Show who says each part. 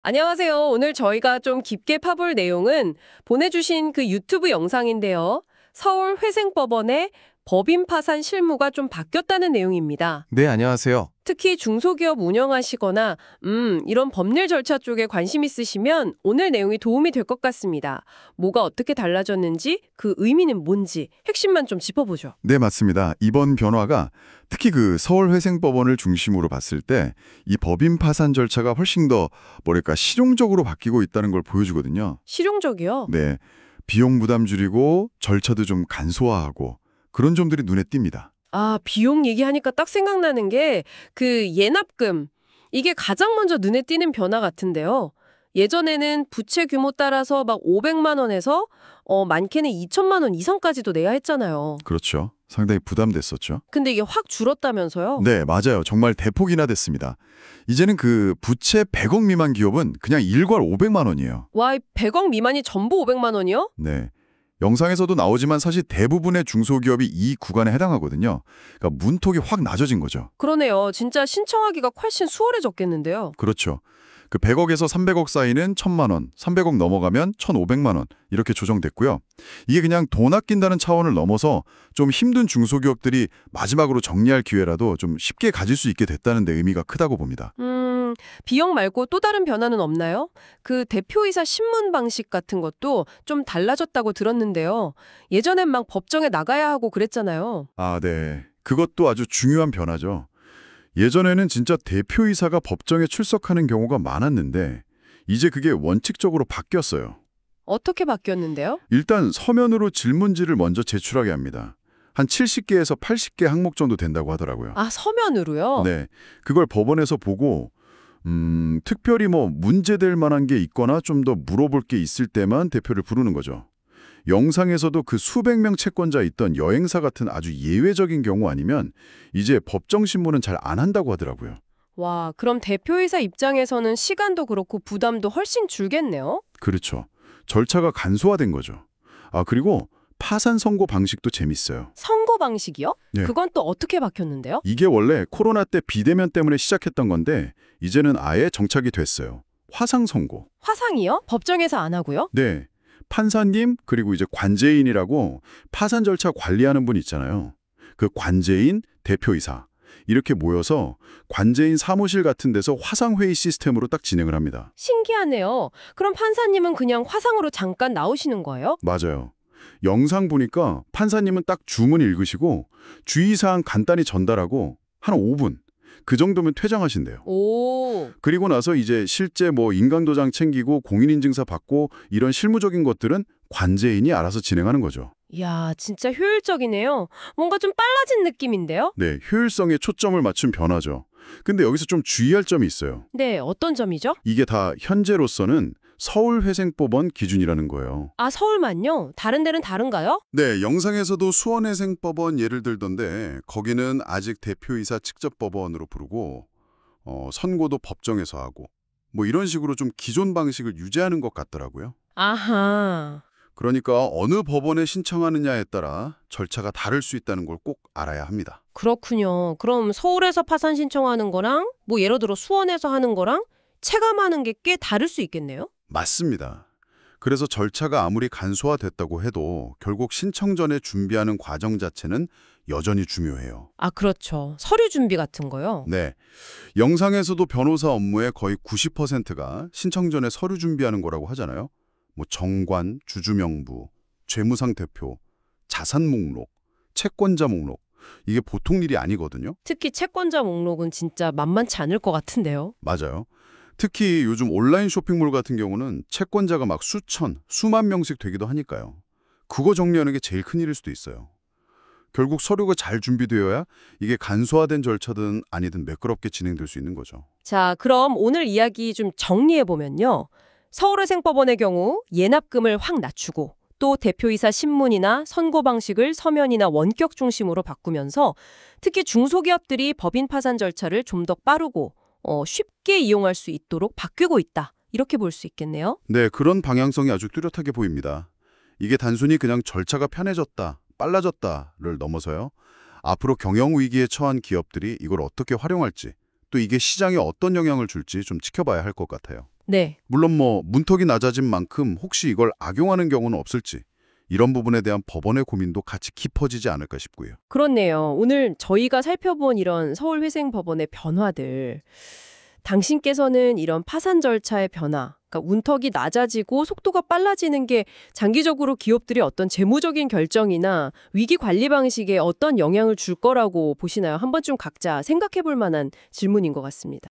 Speaker 1: 안녕하세요. 오늘 저희가 좀 깊게 파볼 내용은 보내주신 그 유튜브 영상인데요. 서울회생법원의 법인 파산 실무가 좀 바뀌었다는 내용입니다.
Speaker 2: 네, 안녕하세요.
Speaker 1: 특히 중소기업 운영하시거나 이런 법률 절차 쪽에 관심 있으시면 오늘 내용이 도움이 될 것 같습니다. 뭐가 어떻게 달라졌는지, 그 의미는 뭔지 핵심만 좀 짚어보죠.
Speaker 2: 네, 맞습니다. 이번 변화가 특히 그 서울회생법원을 중심으로 봤을 때 이 법인 파산 절차가 훨씬 더 실용적으로 바뀌고 있다는 걸 보여주거든요.
Speaker 1: 실용적이요?
Speaker 2: 네, 비용 부담 줄이고 절차도 좀 간소화하고 그런 점들이 눈에 띕니다.
Speaker 1: 아, 비용 얘기하니까 딱 생각나는 게 그 예납금. 이게 가장 먼저 눈에 띄는 변화 같은데요. 예전에는 부채 규모 따라서 막 500만 원에서 많게는 2천만 원 이상까지도 내야 했잖아요.
Speaker 2: 그렇죠. 상당히 부담됐었죠.
Speaker 1: 근데 이게 확 줄었다면서요?
Speaker 2: 네, 맞아요. 정말 대폭이나 됐습니다. 이제는 그 부채 100억 미만 기업은 그냥 일괄 500만 원이에요.
Speaker 1: 와, 100억 미만이 전부 500만 원이요?
Speaker 2: 네. 영상에서도 나오지만 사실 대부분의 중소기업이 이 구간에 해당하거든요. 그러니까 문턱이 확 낮아진 거죠.
Speaker 1: 그러네요. 진짜 신청하기가 훨씬 수월해졌겠는데요.
Speaker 2: 그렇죠. 그 100억에서 300억 사이는 1,000만 원, 300억 넘어가면 1,500만 원 이렇게 조정됐고요. 이게 그냥 돈 아낀다는 차원을 넘어서 좀 힘든 중소기업들이 마지막으로 정리할 기회라도 좀 쉽게 가질 수 있게 됐다는 데 의미가 크다고 봅니다.
Speaker 1: 비용 말고 또 다른 변화는 없나요? 그 대표이사 신문 방식 같은 것도 좀 달라졌다고 들었는데요. 예전엔 막 법정에 나가야 하고 그랬잖아요.
Speaker 2: 아, 네. 그것도 아주 중요한 변화죠. 예전에는 진짜 대표이사가 법정에 출석하는 경우가 많았는데 이제 그게 원칙적으로 바뀌었어요.
Speaker 1: 어떻게 바뀌었는데요?
Speaker 2: 일단 서면으로 질문지를 먼저 제출하게 합니다. 한 70개에서 80개 항목 정도 된다고 하더라고요.
Speaker 1: 아, 서면으로요?
Speaker 2: 네, 그걸 법원에서 보고 특별히 문제될 만한 게 있거나 좀 더 물어볼 게 있을 때만 대표를 부르는 거죠. 영상에서도 그 수백 명 채권자 있던 여행사 같은 아주 예외적인 경우 아니면 이제 법정 신문은 잘 안 한다고 하더라고요.
Speaker 1: 와, 그럼 대표이사 입장에서는 시간도 그렇고 부담도 훨씬 줄겠네요?
Speaker 2: 그렇죠. 절차가 간소화된 거죠. 아, 그리고 파산 선고 방식도 재밌어요.
Speaker 1: 선거 방식이요?
Speaker 2: 네.
Speaker 1: 그건 또 어떻게 바뀌었는데요?
Speaker 2: 이게 원래 코로나 때 비대면 때문에 시작했던 건데 이제는 아예 정착이 됐어요. 화상 선고.
Speaker 1: 화상이요? 법정에서 안 하고요?
Speaker 2: 네. 판사님 그리고 이제 관제인이라고 파산 절차 관리하는 분 있잖아요. 그 관제인, 대표이사 이렇게 모여서 관제인 사무실 같은 데서 화상회의 시스템으로 딱 진행을 합니다.
Speaker 1: 신기하네요. 그럼 판사님은 그냥 화상으로 잠깐 나오시는 거예요?
Speaker 2: 맞아요. 영상 보니까 판사님은 딱 주문 읽으시고 주의사항 간단히 전달하고 한 5분 그 정도면 퇴장하신대요.
Speaker 1: 오,
Speaker 2: 그리고 나서 이제 실제 인강도장 챙기고 공인인증서 받고 이런 실무적인 것들은 관제인이 알아서 진행하는 거죠.
Speaker 1: 이야, 진짜 효율적이네요. 뭔가 좀 빨라진 느낌인데요?
Speaker 2: 네, 효율성에 초점을 맞춘 변화죠. 근데 여기서 좀 주의할 점이 있어요.
Speaker 1: 네, 어떤 점이죠?
Speaker 2: 이게 다 현재로서는 서울회생법원 기준이라는 거예요.
Speaker 1: 아, 서울만요? 다른 데는 다른가요?
Speaker 2: 네, 영상에서도 수원회생법원 예를 들던데 거기는 아직 대표이사 직접법원으로 부르고 선고도 법정에서 하고 이런 식으로 좀 기존 방식을 유지하는 것 같더라고요.
Speaker 1: 아하.
Speaker 2: 그러니까 어느 법원에 신청하느냐에 따라 절차가 다를 수 있다는 걸 꼭 알아야 합니다.
Speaker 1: 그렇군요. 그럼 서울에서 파산 신청하는 거랑 예를 들어 수원에서 하는 거랑 체감하는 게 꽤 다를 수 있겠네요?
Speaker 2: 맞습니다. 그래서 절차가 아무리 간소화됐다고 해도 결국 신청 전에 준비하는 과정 자체는 여전히 중요해요.
Speaker 1: 아, 그렇죠. 서류 준비 같은 거요?
Speaker 2: 네. 영상에서도 변호사 업무의 거의 90%가 신청 전에 서류 준비하는 거라고 하잖아요. 정관, 주주명부, 재무상 대표, 자산 목록, 채권자 목록. 이게 보통 일이 아니거든요.
Speaker 1: 특히 채권자 목록은 진짜 만만치 않을 것 같은데요.
Speaker 2: 맞아요. 특히 요즘 온라인 쇼핑몰 같은 경우는 채권자가 막 수천, 수만 명씩 되기도 하니까요. 그거 정리하는 게 제일 큰일일 수도 있어요. 결국 서류가 잘 준비되어야 이게 간소화된 절차든 아니든 매끄럽게 진행될 수 있는 거죠.
Speaker 1: 자, 그럼 오늘 이야기 좀 정리해보면요. 서울회생법원의 경우 예납금을 확 낮추고 또 대표이사 신문이나 선고 방식을 서면이나 원격 중심으로 바꾸면서 특히 중소기업들이 법인 파산 절차를 좀 더 빠르고 쉽게 이용할 수 있도록 바뀌고 있다. 이렇게 볼 수 있겠네요.
Speaker 2: 네, 그런 방향성이 아주 뚜렷하게 보입니다. 이게 단순히 그냥 절차가 편해졌다, 빨라졌다를 넘어서요. 앞으로 경영 위기에 처한 기업들이 이걸 어떻게 활용할지, 또 이게 시장에 어떤 영향을 줄지 좀 지켜봐야 할 것 같아요.
Speaker 1: 네.
Speaker 2: 물론 뭐 문턱이 낮아진 만큼 혹시 이걸 악용하는 경우는 없을지 이런 부분에 대한 법원의 고민도 같이 깊어지지 않을까 싶고요.
Speaker 1: 그렇네요. 오늘 저희가 살펴본 이런 서울회생법원의 변화들, 당신께서는 이런 파산 절차의 변화, 그러니까 운턱이 낮아지고 속도가 빨라지는 게 장기적으로 기업들이 어떤 재무적인 결정이나 위기 관리 방식에 어떤 영향을 줄 거라고 보시나요? 한 번쯤 각자 생각해 볼 만한 질문인 것 같습니다.